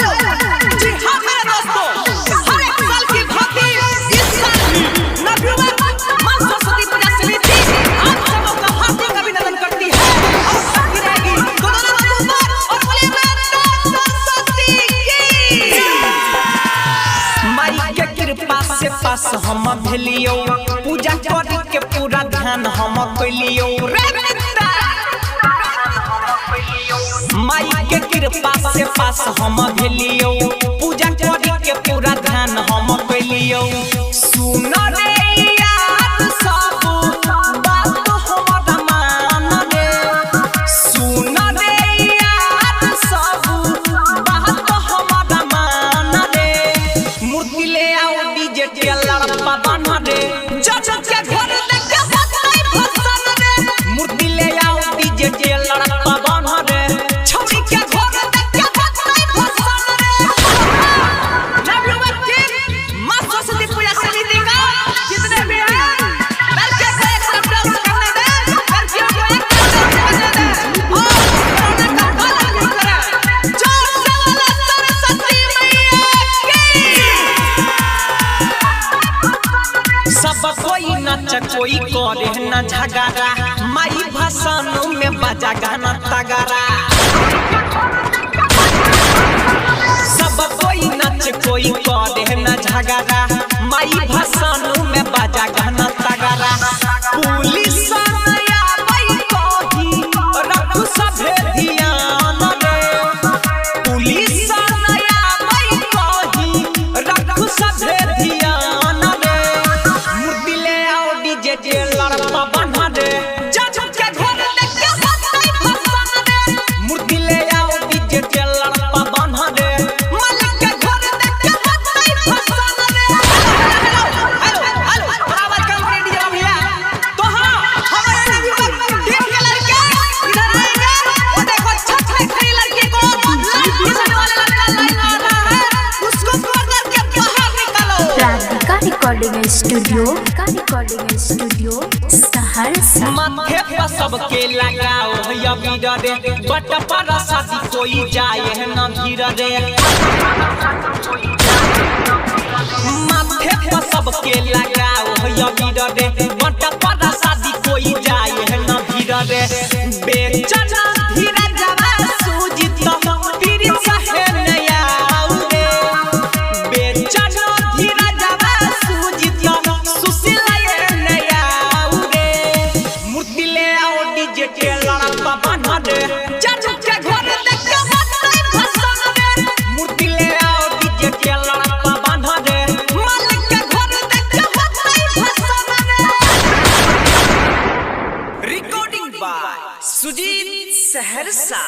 जी हाँ मेरे दोस्तों, हर एक साल की भांति इस साल भी नवयुवक मां सरस्वती पूजा समिति आप सबों का हार्दिक अभिनंदन करती है और साथी रहेगी दोनों नवयुवक और बोले सरस्वती की माई के कृपा से पास हम भेलियो पूजा करी के पूरा ध्यान हम कइलियो माई के कृपा से पास हम भेलियो पूजा करी के पूरा ध्यान हम कइलियो सुन रे यार सब बात हमरा मान रे सुन रे यार सब बात हमरा मान रे मूर्ति ले आओ डीजे टेलर पवन रे जज के घर देख के बताई फसन रे मूर्ति ले आओ डीजे टेलर पवन रे छौरी के घर देख के बताई फसन रे नवयुवक टीम मां सरस्वती पूजा समिति का जितने भी हैं लड़के को एक अप्लाउज करने दे लड़कियों को एक अप्लाउज करने दे और उन्होंने कमाल भी करा जोर से बोला सरस्वती मैया की सब कोई नच कोई करे न झगड़ा माई भाषणों में बजा गाना तगड़ा सब कोई नच कोई करे न झगड़ा माई भाषणों में बजा गाना तगड़ा पुलिस नया भाई कही रखू सभे ध्यान रे पुलिस नया भाई कही रखू सभे ध्यान रे मूर्ति ले आओ डीजे टेलर पवन रे जज के घर देख के बताई फसन रे मूर्ति ले आओ डीजे टेलर पवन रे मालिक के घर देख के बताई फसन रे हेलो हेलो बराबर काम करे डीजे भैया तो हां हमारे नवयुवक टीम के लड़के इधर आएंगे वो देखो छत पे खड़ी लड़की को किसने वाला लड़का लाइन मार रहा है उसको पकड़ के बाहर निकालो राधिका रिकॉर्डिंग स्टूडियो सहरसा माथे पर सबके लगाओ या बीड़ा रे बट पर शादी कोई जाए न भीड़ रे माथे पर सबके लगाओ या बीड़ा रे बट पर शादी कोई जाए न भीड़ रे बेचना धीरे जवा सूजित पीरी सहे नया रे बेचना धीरे जवा सूजित सुशीला नया रे मूर्ति ले आओ डीजे टेलर पवन रे जज के घर देख के बताई फसन रे मूर्ति ले आओ डीजे टेलर पवन रे मालिक के घर देख के बताई फसन रे रिकॉर्डिंग बाय सुजीत सहरसा।